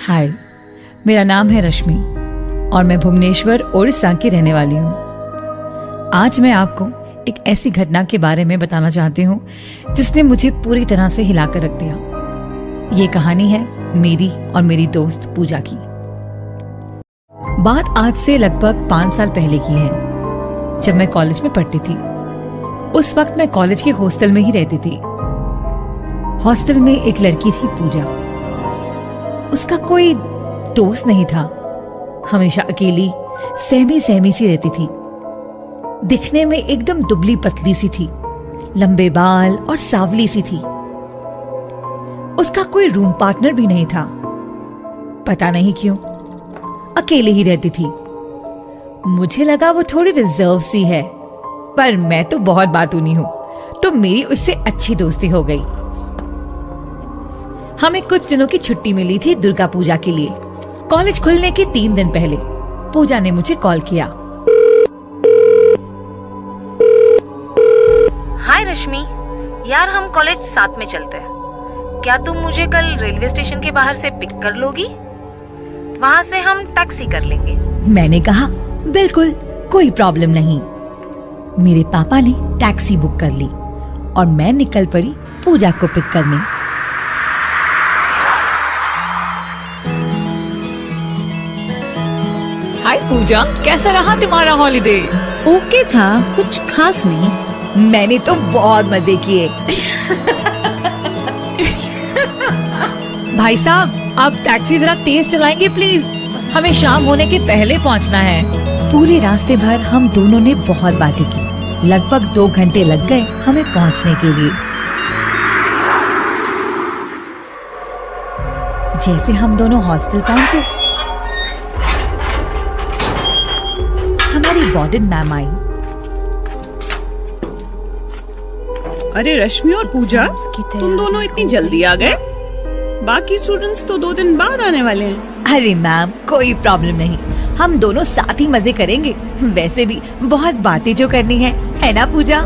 हाय, मेरा नाम है रश्मि और मैं भुवनेश्वर ओडिशा की रहने वाली हूँ। आज मैं आपको एक ऐसी घटना के बारे में बताना चाहती हूँ जिसने मुझे पूरी तरह से हिलाकर रख दिया। ये कहानी है मेरी और मेरी दोस्त पूजा की। बात आज से लगभग 5 साल पहले की है, जब मैं कॉलेज में पढ़ती थी। उस वक्त मैं कॉलेज के हॉस्टल में ही रहती थी। हॉस्टल में एक लड़की थी पूजा। उसका कोई दोस्त नहीं था, हमेशा अकेली सहमी सहमी सी रहती थी। दिखने में एकदम दुबली पतली सी थी, लंबे बाल और सांवली सी थी। उसका कोई रूम पार्टनर भी नहीं था। पता नहीं क्यों अकेले ही रहती थी। मुझे लगा वो थोड़ी रिजर्व सी है, पर मैं तो बहुत बातूनी हूं, तो मेरी उससे अच्छी दोस्ती हो गई। हमें कुछ दिनों की छुट्टी मिली थी दुर्गा पूजा के लिए। कॉलेज खुलने के 3 दिन पहले पूजा ने मुझे कॉल किया। हाय रश्मि, यार हम कॉलेज साथ में चलते हैं। क्या तुम मुझे कल रेलवे स्टेशन के बाहर से पिक कर लोगी? वहाँ से हम टैक्सी कर लेंगे। मैंने कहा बिल्कुल, कोई प्रॉब्लम नहीं। मेरे पापा ने टैक्सी बुक कर ली और मैं निकल पड़ी पूजा को पिक करने। हाय पूजा, कैसा रहा तुम्हारा हॉलिडे? ओके था, कुछ खास नहीं। मैंने तो बहुत मजे किए। भाई साहब, आप टैक्सी जरा तेज चलाएंगे प्लीज, हमें शाम होने के पहले पहुंचना है। पूरे रास्ते भर हम दोनों ने बहुत बातें की। लगभग 2 घंटे लग गए हमें पहुंचने के लिए। जैसे हम दोनों हॉस्टल पहुंचे, हमारी वार्डन मैम आई। अरे रश्मि और पूजा, तुम दोनों इतनी जल्दी आ गए? बाकी स्टूडेंट्स तो 2 दिन बाद आने वाले हैं। अरे मैम, कोई प्रॉब्लम नहीं, हम दोनों साथ ही मजे करेंगे। वैसे भी बहुत बातें जो करनी है ना पूजा?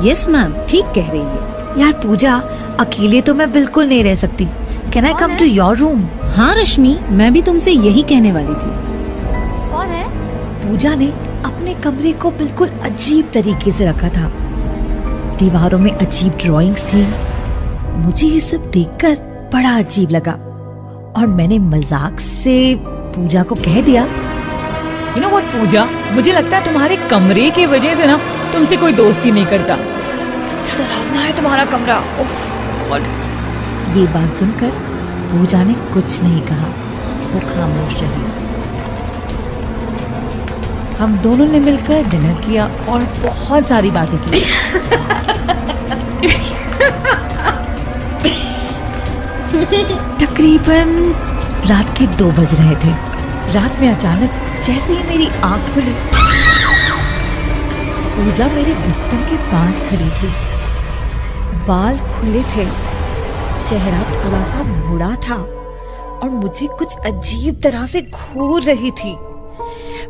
यस मैम, ठीक कह रही है। यार पूजा, अकेले तो मैं बिल्कुल नहीं रह सकती। Can I come to your room? हाँ रश्मि, मैं भी तुमसे यही कहने वाली थी। कौन है? पूजा ने अपने कमरे को बिल्कुल अजीब तरीके से रखा था। दीवारों में अजीब ड्राइंग्स थी। मुझे ये सब देखकर बड़ा अजीब लगा और मैंने मजाक से पूजा को कह दिया, यू नो व्हाट पूजा, मुझे लगता है तुम्हारे कमरे की वजह से ना तुमसे कोई दोस्ती नहीं करता। कितना डरावना है तुम्हारा कमरा। ओह गॉड। ये बात सुनकर पूजा ने कुछ नहीं कहा, वो खामोश रही। हम दोनों ने मिलकर डिनर किया और बहुत सारी बातें की। तकरीबन रात के 2 बज रहे थे। रात में अचानक जैसे ही मेरी आंख खुली, पूजा मेरे बिस्तर के पास खड़ी थी। बाल खुले थे, चेहरा थोड़ा सा मुड़ा था और मुझे कुछ अजीब तरह से घूर रही थी।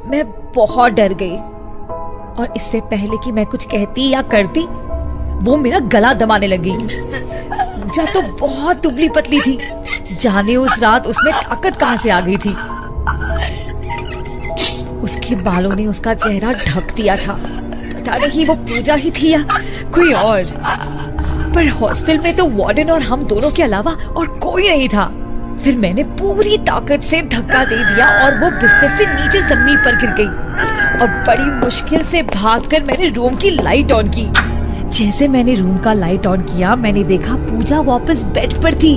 मैं बहुत डर गई और इससे पहले कि मैं कुछ कहती या करती, वो मेरा गला दबाने लगी। पूजा तो बहुत दुबली पतली थी, जाने उस रात उसमें ताकत कहां से आ गई थी। उसके बालों ने उसका चेहरा ढक दिया था। पता नहीं वो पूजा ही थी या कोई और, पर हॉस्टल में तो वार्डन और हम दोनों के अलावा और कोई नहीं था। फिर मैंने पूरी ताकत से धक्का दे दिया और वो बिस्तर से नीचे जमीन पर गिर गई और बड़ी मुश्किल से भागकर मैंने रूम की लाइट ऑन की। जैसे मैंने रूम का लाइट ऑन किया, मैंने देखा पूजा वापस बेड पर थी।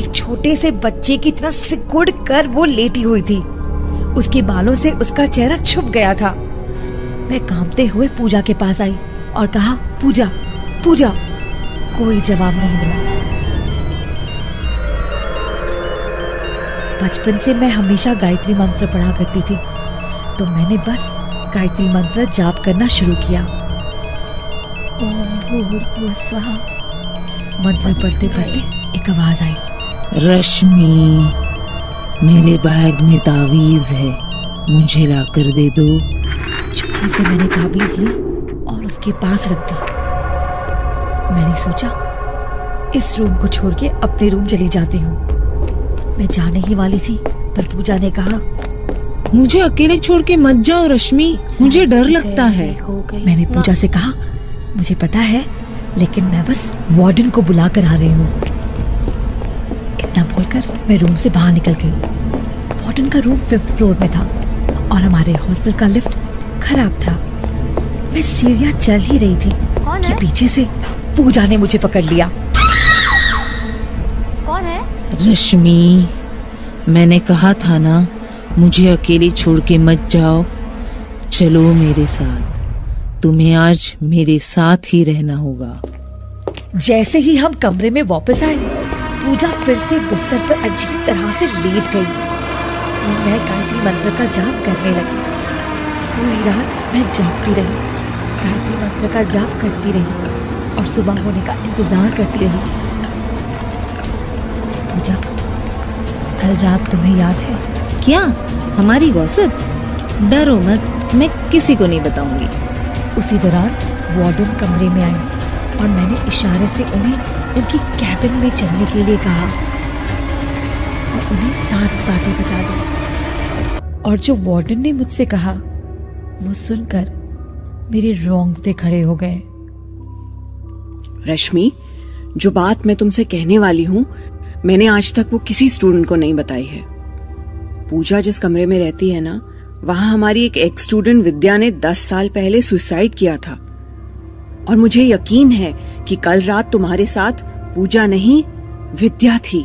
एक छोटे से बच्चे की तरह सिकुड़ कर वो लेटी हुई थी। उसके बालों से उसका चेहरा छुप गया था। मैं कांपते हुए पूजा के पास आई और कहा, पूजा पूजा। कोई जवाब नहीं मिला। बचपन से मैं हमेशा गायत्री मंत्र पढ़ा करती थी, तो मैंने बस गायत्री मंत्र जाप करना शुरू किया। ओम भूर्भुवः स्वः। मंत्र पढ़ते पढ़ते एक आवाज आई, रश्मि, मेरे बैग में तावीज है, मुझे ला कर दे दो। चुपके से मैंने ताबीज ली और उसके पास रख दी। मैंने सोचा इस रूम को छोड़ के अपने रूम चली जाती हूँ। मैं जाने ही वाली थी, पर पूजा ने कहा, मुझे अकेले छोड़ के मत जाओ रश्मि, मुझे डर लगता है। मैंने पूजा से कहा, मुझे पता है, लेकिन मैं बस वार्डन को बुला कर आ रही हूँ। इतना बोलकर मैं रूम से बाहर निकल गई। वार्डन का रूम 5th फ्लोर में था और हमारे हॉस्टल का लिफ्ट खराब था। मैं सीढ़ियाँ चल ही रही थी कि पीछे से पूजा ने मुझे पकड़ लिया। कौन है? रश्मि, मैंने कहा था ना, मुझे अकेली छोड़ के मत जाओ, चलो मेरे साथ, तुम्हें आज मेरे साथ ही रहना होगा। जैसे ही हम कमरे में वापस आए, पूजा फिर से बिस्तर पर अजीब तरह से लेट गई और मैं गायत्री मंत्र का जाप करने लगी। पूरी रात मैं जागती रही, गायत्री मंत्र का जाप करती रही और सुबह होने का इंतजार करती रही। पूजा, कल रात तुम्हें याद है? क्या? हमारी गॉसिप? डरो मत, मैं किसी को नहीं बताऊंगी। उसी दौरान वार्डन कमरे में आई और मैंने इशारे से उन्हें उनकी कैबिन में चलने के लिए कहा और उन्हें सारी बातें बता दी। और जो वार्डन ने मुझसे कहा, वो सुनकर मेरे रोंगटे खड़े हो गए। रश्मि, जो बात मैं तुमसे कहने वाली हूँ, मैंने आज तक वो किसी स्टूडेंट को नहीं बताई है। पूजा जिस कमरे में रहती है ना, वहां हमारी एक एक्स स्टूडेंट विद्या ने 10 साल पहले सुसाइड किया था। और मुझे यकीन है कि कल रात तुम्हारे साथ पूजा नहीं, विद्या थी।